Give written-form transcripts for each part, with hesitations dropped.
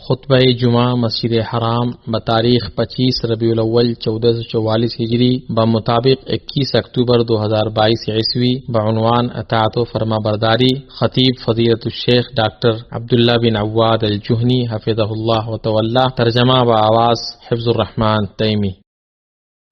خطبہ جمعہ مسجد حرام بتاریخ 25 ربیع الاول 1444 ہجری بمطابق 21 اکتوبر 2022 عیسوی بعنوان اطاعت و فرما برداری، خطیب فضیلت الشیخ ڈاکٹر عبداللہ بن عواد الجہنی حفظہ اللہ وتولہ، ترجمہ بآواز حفظ الرحمان تیمی۔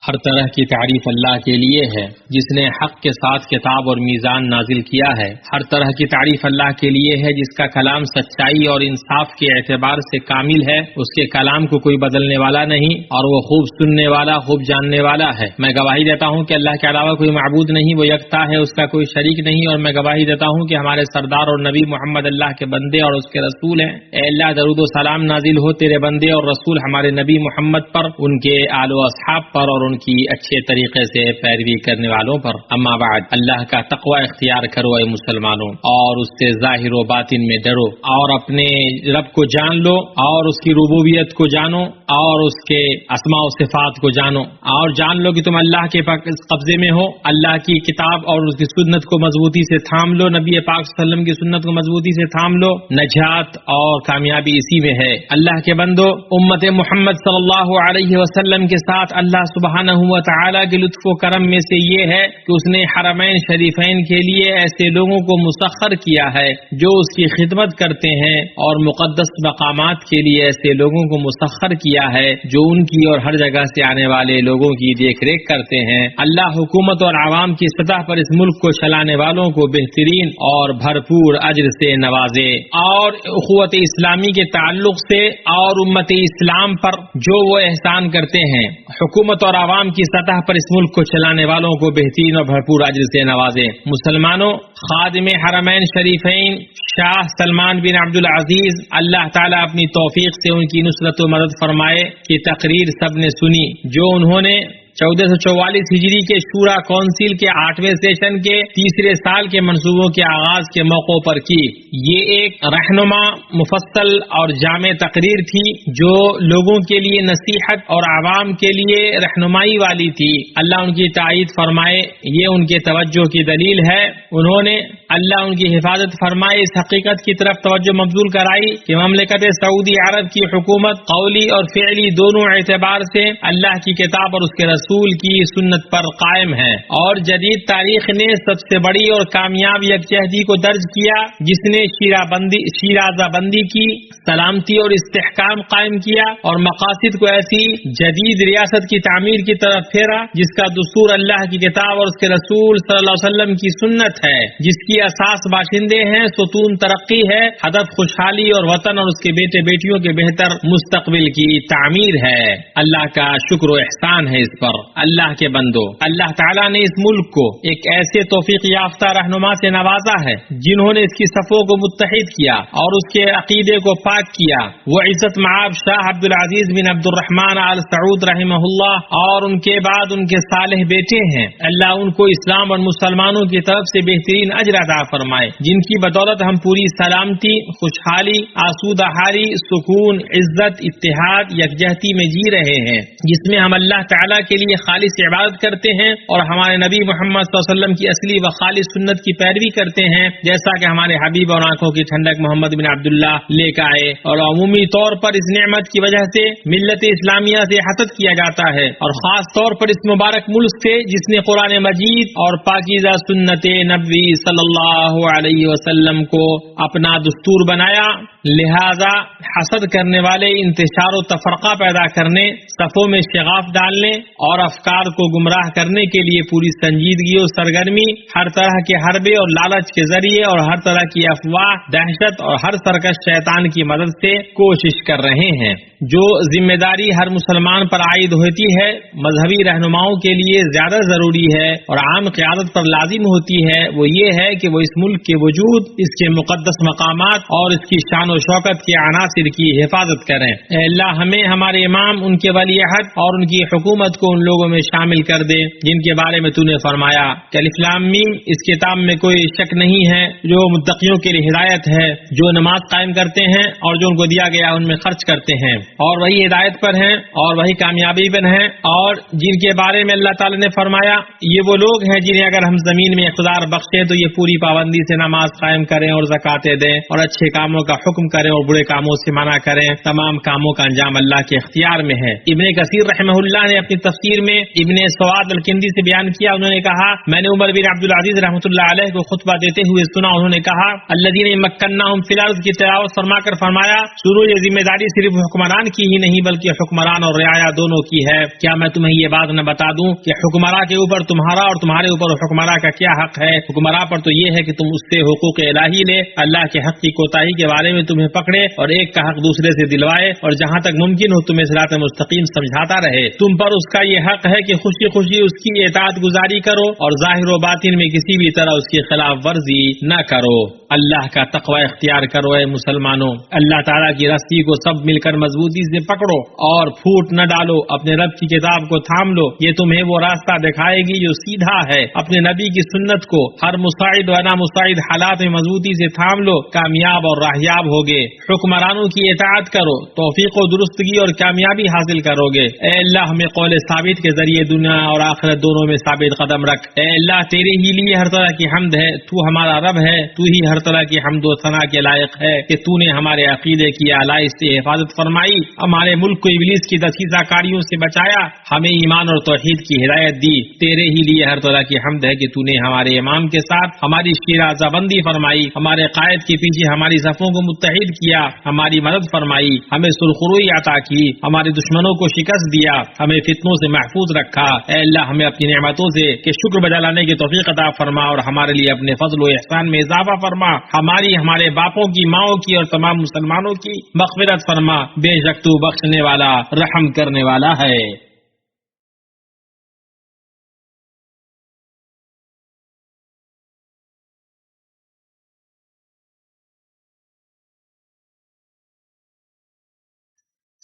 ہر طرح کی تعریف اللہ کے لیے ہے جس نے حق کے ساتھ کتاب اور میزان نازل کیا ہے۔ ہر طرح کی تعریف اللہ کے لیے ہے جس کا کلام سچائی اور انصاف کے اعتبار سے کامل ہے، اس کے کلام کو کوئی بدلنے والا نہیں اور وہ خوب سننے والا، خوب جاننے والا ہے۔ میں گواہی دیتا ہوں کہ اللہ کے علاوہ کوئی معبود نہیں، وہ یکتا ہے، اس کا کوئی شریک نہیں، اور میں گواہی دیتا ہوں کہ ہمارے سردار اور نبی محمد اللہ کے بندے اور اس کے رسول ہیں۔ اے اللہ، درود و سلام نازل ہو تیرے بندے اور رسول ہمارے نبی محمد پر، ان کے آل و اصحاب پر اور ان کی اچھے طریقے سے پیروی کرنے والوں پر۔ اما بعد، اللہ کا تقوی اختیار کرو اے مسلمانوں، اور اس سے ظاہر و باطن میں ڈرو، اور اپنے رب کو جان لو، اور اس کی ربوبیت کو جانو، اور اس کے اسماء و صفات کو جانو، اور جان لو کہ تم اللہ کے قبضے میں ہو۔ اللہ کی کتاب اور اس کی سنت کو مضبوطی سے تھام لو، نبی پاک صلی اللہ علیہ وسلم کی سنت کو مضبوطی سے تھام لو، نجات اور کامیابی اسی میں ہے۔ اللہ کے بندو، امت محمد صلی اللہ علیہ وسلم کے ساتھ اللہ سبحانہ و تعالی کے لطف و کرم میں سے یہ ہے کہ اس نے حرمین شریفین کے لیے ایسے لوگوں کو مسخر کیا ہے جو اس کی خدمت کرتے ہیں، اور مقدس مقامات کے لیے ایسے لوگوں کو مسخر کیا ہے جو ان کی اور ہر جگہ سے آنے والے لوگوں کی دیکھ ریکھ کرتے ہیں۔ اللہ حکومت اور عوام کی سطح پر اس ملک کو چلانے والوں کو بہترین اور بھرپور اجر سے نوازے، اور اخوت اسلامی کے تعلق سے اور امت اسلام پر جو وہ احسان کرتے ہیں، حکومت اور عوام کی سطح پر اس ملک کو چلانے والوں کو بہترین اور بھرپور اجر سے نوازے۔ مسلمانوں، خادم حرمین شریفین شاہ سلمان بن عبدالعزیز اللہ تعالیٰ اپنی توفیق سے ان کی نصرت و مدد فرمائے کی تقریر سب نے سنی، جو انہوں نے 1444 ہجری کے شورا کونسل کے 8ویں سیشن کے تیسرے سال کے منصوبوں کے آغاز کے موقع پر کی۔ یہ ایک رہنما، مفصل اور جامع تقریر تھی جو لوگوں کے لیے نصیحت اور عوام کے لیے رہنمائی والی تھی۔ اللہ ان کی تائید فرمائے، یہ ان کے توجہ کی دلیل ہے۔ انہوں نے اللہ ان کی حفاظت فرمائے اس حقیقت کی طرف توجہ مبذول کرائی کہ مملکت سعودی عرب کی حکومت قولی اور فعلی دونوں اعتبار سے اللہ کی کتاب اور اس کے رسول کی سنت پر قائم ہے، اور جدید تاریخ نے سب سے بڑی اور کامیاب یکجہتی کو درج کیا جس نے شیرازہ بندی کی، سلامتی اور استحکام قائم کیا، اور مقاصد کو ایسی جدید ریاست کی تعمیر کی طرف پھیرا جس کا دستور اللہ کی کتاب اور اس کے رسول صلی اللہ علیہ وسلم کی سنت ہے، جس کی اساس باشندے ہیں، ستون ترقی ہے، ہدف خوشحالی اور وطن اور اس کے بیٹے بیٹیوں کے بہتر مستقبل کی تعمیر ہے۔ اللہ کا شکر و احسان ہے اس پر۔ اللہ کے بندو، اللہ تعالیٰ نے اس ملک کو ایک ایسے توفیق یافتہ رہنما سے نوازا ہے جنہوں نے اس کی صفوں کو متحد کیا اور اس کے عقیدے کو پاک کیا۔ وہ عزت مآب شاہ عبدالعزیز بن عبد الرحمن آل سعود رحمہ اللہ اور ان کے بعد ان کے صالح بیٹے ہیں۔ اللہ ان کو اسلام اور مسلمانوں کی طرف سے بہترین اجر عطا فرمائے، جن کی بدولت ہم پوری سلامتی، خوشحالی، آسودہ حالی، سکون، عزت، اتحاد، یکجہتی میں جی رہے ہیں، جس میں ہم اللہ تعالیٰ کے لیے خالص عبادت کرتے ہیں اور ہمارے نبی محمد صلی اللہ علیہ وسلم کی اصلی و خالص سنت کی پیروی کرتے ہیں، جیسا کہ ہمارے حبیب اور آنکھوں کی ٹھنڈک محمد بن عبداللہ لے کے آئے۔ اور عمومی طور پر اس نعمت کی وجہ سے ملت اسلامیہ سے حسد کیا جاتا ہے، اور خاص طور پر اس مبارک ملک سے جس نے قرآن مجید اور پاکیزہ سنت نبوی صلی اللہ علیہ وسلم کو اپنا دستور بنایا۔ لہذا حسد کرنے والے انتشار و تفرقہ پیدا کرنے، صفوں میں شغاف ڈالنے اور افکار کو گمراہ کرنے کے لیے پوری سنجیدگی و سرگرمی، ہر طرح کے حربے اور لالچ کے ذریعے اور ہر طرح کی افواہ، دہشت اور ہر سرکش شیطان کی مدد سے کوشش کر رہے ہیں۔ جو ذمہ داری ہر مسلمان پر عائد ہوتی ہے، مذہبی رہنماؤں کے لیے زیادہ ضروری ہے اور عام قیادت پر لازم ہوتی ہے، وہ یہ ہے کہ وہ اس ملک کے وجود، اس کے مقدس مقامات اور اس کی شان و شوکت کے عناصر کی حفاظت کریں۔ اے اللہ، ہمیں، ہمارے امام، ان کے ولی عہد اور ان کی حکومت کو ان لوگوں میں شامل کر دے جن کے بارے میں تو نے فرمایا کہ الف لام میم، اس کتاب میں کوئی شک نہیں ہے، جو متقیوں کے لیے ہدایت ہے، جو نماز قائم کرتے ہیں اور جو ان کو دیا گیا ان میں خرچ کرتے ہیں، اور وہی ہدایت پر ہیں اور وہی کامیابی پر ہیں، اور جن کے بارے میں اللہ تعالی نے فرمایا یہ وہ لوگ ہیں جنہیں اگر ہم زمین میں اقتدار بخشیں تو یہ پوری پوری پابندی سے نماز قائم کریں اور زکاتیں دیں اور اچھے کاموں کا حکم کریں اور برے کاموں سے منع کریں. تمام کاموں کا انجام اللہ کے اختیار میں ہے. ابن کثیر رحمہ اللہ نے اپنی تفسیر میں ابن سواد الکندی سے بیان کیا. انہوں نے کہا میں نے عمر بن عبد العزیز رحمۃ اللہ علیہ کو خطبہ دیتے ہوئے سنا. انہوں نے کہا الذین مکناہم فی الارض کی تلاوت فرما کر فرمایا سنو یہ ذمہ داری صرف حکمران کی ہی نہیں بلکہ حکمران اور رعایا دونوں کی ہے. کیا میں تمہیں یہ بات نہ بتا دوں کہ حکمراں کے اوپر تمہارا اور تمہارے اوپر حکمراں کا کیا حق ہے؟ حکمراں پر تو یہ ہے کہ تم اس سے حقوق الہی لے، اللہ کے حق کی کوتاہی کے بارے میں تمہیں پکڑے اور ایک کا حق دوسرے سے دلوائے اور جہاں تک ممکن ہو تمہیں صراط مستقیم سمجھاتا رہے. تم پر اس کا یہ حق ہے کہ خوشی خوشی اس کی اطاعت گزاری کرو اور ظاہر و باطن میں کسی بھی طرح اس کی خلاف ورزی نہ کرو. اللہ کا تقوی اختیار کرو اے مسلمانوں. اللہ تعالیٰ کی رسی کو سب مل کر مضبوطی سے پکڑو اور پھوٹ نہ ڈالو. اپنے رب کی کتاب کو تھام لو، یہ تمہیں وہ راستہ دکھائے گی جو سیدھا ہے. اپنے نبی کی سنت کو ہر مساعد و نامساعد حالات میں مضبوطی سے تھام لو، کامیاب اور راہیاب ہوگے. حکمرانوں کی اطاعت کرو، توفیق و درستگی اور کامیابی حاصل کرو گے. اے اللہ ہمیں قول ثابت کے ذریعے دنیا اور آخرت دونوں میں ثابت قدم رکھ. اے اللہ تیرے ہی لیے ہر طرح کی حمد ہے، تو ہمارا رب ہے. تو ہی ہر طرح کی حمد و ثنا کے لائق ہے کہ تو نے ہمارے عقیدے کی اعلی سے حفاظت فرمائی، ہمارے ملک کو ابلیس کی دسیسہ کاریوں سے بچایا، ہمیں ایمان اور توحید کی ہدایت دی. تیرے ہی لیے ہر طرح کی حمد ہے کہ تو نے ہمارے امام کے ساتھ ہماری شیرازہ بندی فرمائی، ہمارے قائد کے پیچھے ہماری صفوں کو متحد کیا، ہماری مدد فرمائی، ہمیں سرخروئی عطا کی، ہمارے دشمنوں کو شکست دیا، ہمیں فتنوں سے محفوظ رکھا. اے اللہ ہمیں اپنی نعمتوں سے کہ شکر بجا لانے کی توفیق عطا فرما اور ہمارے لیے اپنے فضل و احسان میں اضافہ فرما. ہمارے باپوں کی، ماؤں کی اور تمام مسلمانوں کی مغفرت فرما. بے شک تو بخشنے والا، رحم کرنے والا ہے.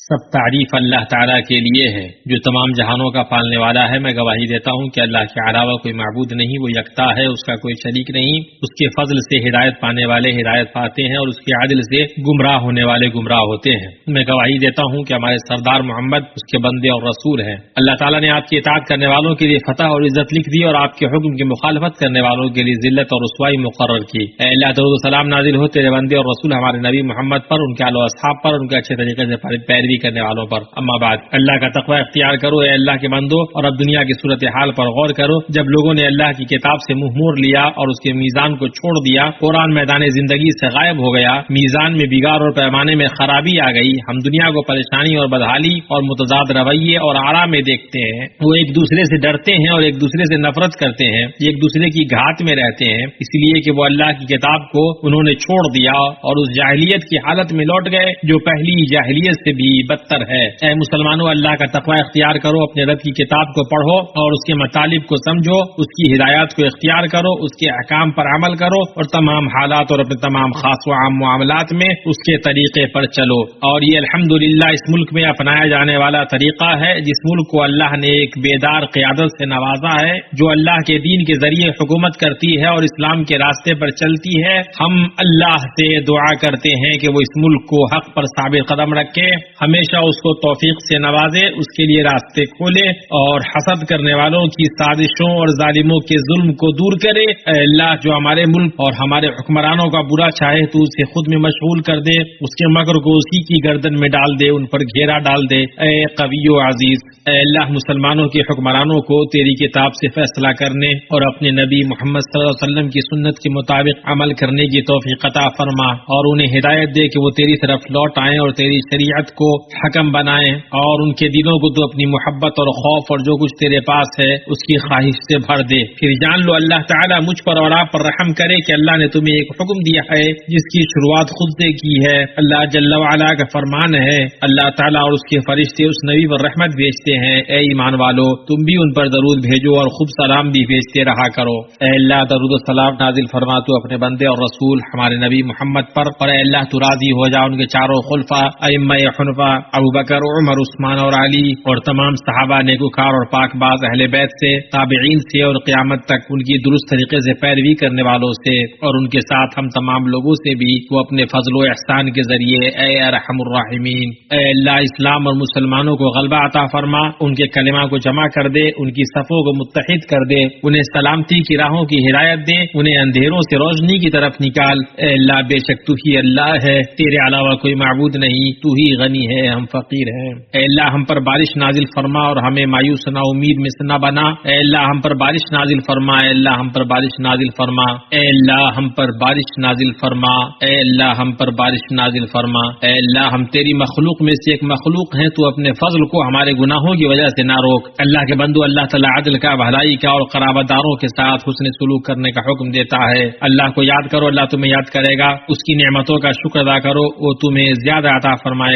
سب تعریف اللہ تعالیٰ کے لیے ہے جو تمام جہانوں کا پالنے والا ہے. میں گواہی دیتا ہوں کہ اللہ کے علاوہ کوئی معبود نہیں، وہ یکتا ہے، اس کا کوئی شریک نہیں. اس کے فضل سے ہدایت پانے والے ہدایت پاتے ہیں اور اس کے عدل سے گمراہ ہونے والے گمراہ ہوتے ہیں. میں گواہی دیتا ہوں کہ ہمارے سردار محمد اس کے بندے اور رسول ہیں. اللہ تعالیٰ نے آپ کی اطاعت کرنے والوں کے لیے فتح اور عزت لکھ دی اور آپ کے حکم کی مخالفت کرنے والوں کے لیے ذلت اور رسوائی مقرر کی. اے اللہ درود و سلام نازل ہو تیرے بندے اور رسول ہمارے نبی محمد پر، ان کے آل و اصحاب پر، ان کے اچھے طریقے سے پیروی کرنے والوں پر. اما بعد، اللہ کا تقوی اختیار کرو اے اللہ کے بندو اور اب دنیا کی صورتحال پر غور کرو. جب لوگوں نے اللہ کی کتاب سے منہ مور لیا اور اس کے میزان کو چھوڑ دیا، قرآن میدان زندگی سے غائب ہو گیا، میزان میں بگاڑ اور پیمانے میں خرابی آ گئی. ہم دنیا کو پریشانی اور بدحالی اور متضاد رویے اور آرام میں دیکھتے ہیں. وہ ایک دوسرے سے ڈرتے ہیں اور ایک دوسرے سے نفرت کرتے ہیں، ایک دوسرے کی گھات میں رہتے ہیں، اس لیے کہ وہ اللہ کی کتاب کو انہوں نے چھوڑ دیا اور اس جاہلیت کی حالت میں لوٹ گئے جو پہلی جاہلیت سے بھی بدتر ہے. اے مسلمانوں اللہ کا تقوی اختیار کرو، اپنے رب کی کتاب کو پڑھو اور اس کے مطالب کو سمجھو، اس کی ہدایات کو اختیار کرو، اس کے احکام پر عمل کرو اور تمام حالات اور اپنے تمام خاص و عام معاملات میں اس کے طریقے پر چلو. اور یہ الحمدللہ اس ملک میں اپنایا جانے والا طریقہ ہے جس ملک کو اللہ نے ایک بیدار قیادت سے نوازا ہے جو اللہ کے دین کے ذریعے حکومت کرتی ہے اور اسلام کے راستے پر چلتی ہے. ہم اللہ سے دعا کرتے ہیں کہ وہ اس ملک کو حق پر ثابت قدم رکھے، ہمیشہ اس کو توفیق سے نوازے، اس کے لیے راستے کھولے اور حسد کرنے والوں کی سازشوں اور ظالموں کے ظلم کو دور کرے. اے اللہ جو ہمارے ملک اور ہمارے حکمرانوں کا برا چاہے تو اسے خود میں مشغول کر دے، اس کے مکر کو اسی کی گردن میں ڈال دے، ان پر گھیرا ڈال دے. اے قوی و عزیز، اے اللہ مسلمانوں کے حکمرانوں کو تیری کتاب سے فیصلہ کرنے اور اپنے نبی محمد صلی اللہ علیہ وسلم کی سنت کے مطابق عمل کرنے کی توفیق عطا فرما اور انہیں ہدایت دے کہ وہ تیری طرف لوٹ آئیں اور تیری شریعت کو حکم بنائیں اور ان کے دلوں کو تو اپنی محبت اور خوف اور جو کچھ تیرے پاس ہے اس کی خواہش سے بھر دے. پھر جان لو اللہ تعالیٰ مجھ پر اور آپ پر رحم کرے کہ اللہ نے تمہیں ایک حکم دیا ہے جس کی شروعات خود سے کی ہے. اللہ جل وعلا کا فرمان ہے، اللہ تعالیٰ اور اس کے فرشتے اس نبی پر رحمت بھیجتے ہیں. اے ایمان والو تم بھی ان پر درود بھیجو اور خوب سلام بھی بھیجتے رہا کرو. اے اللہ درود و سلام نازل فرما تو اپنے بندے اور رسول ہمارے نبی محمد پر، اور اے اللہ تو راضی ہو جا ان کے چاروں خلفاء ائمہ حنفاء ابو بکر، عمر، عثمان اور علی اور تمام صحابہ، نیکوکار اور پاک باز اہل بیت سے، تابعین سے اور قیامت تک ان کی درست طریقے سے پیروی کرنے والوں سے، اور ان کے ساتھ ہم تمام لوگوں سے بھی وہ اپنے فضل و احسان کے ذریعے اے ارحم الراحمین، اے اللہ اسلام اور مسلمانوں کو غلبہ عطا فرما، ان کے کلمہ کو جمع کر دے، ان کی صفوں کو متحد کر دے، انہیں سلامتی کی راہوں کی ہدایت دے، انہیں اندھیروں سے روشنی کی طرف نکال۔ اے اللہ بے شک تو ہی اللہ ہے، تیرے علاوہ کوئی معبود نہیں، تو ہی غنی ہے، ہم فقیر ہیں۔ اے اللہ ہم پر بارش نازل فرما اور ہمیں مایوس نہ امید میں سے نہ بنا۔ اے اللہ ہم پر بارش نازل فرما، اے اللہ ہم پر بارش نازل فرما، اے اللہ ہم پر بارش نازل فرما، اے اللہ ہم پر بارش نازل فرما۔ اے اللہ ہم تیری مخلوق میں سے ایک مخلوق ہیں، تو اپنے فضل کو ہمارے گناہوں کی وجہ سے نہ روک۔ اللہ کے بندو، اللہ تعالیٰ عدل کا، بھلائی کا اور قرابت داروں کے ساتھ حسن سلوک کرنے کا حکم دیتا ہے۔ اللہ کو یاد کرو، اللہ تمہیں یاد کرے گا، اس کی نعمتوں کا شکر ادا کرو، وہ تمہیں زیادہ عطا فرمائے گا۔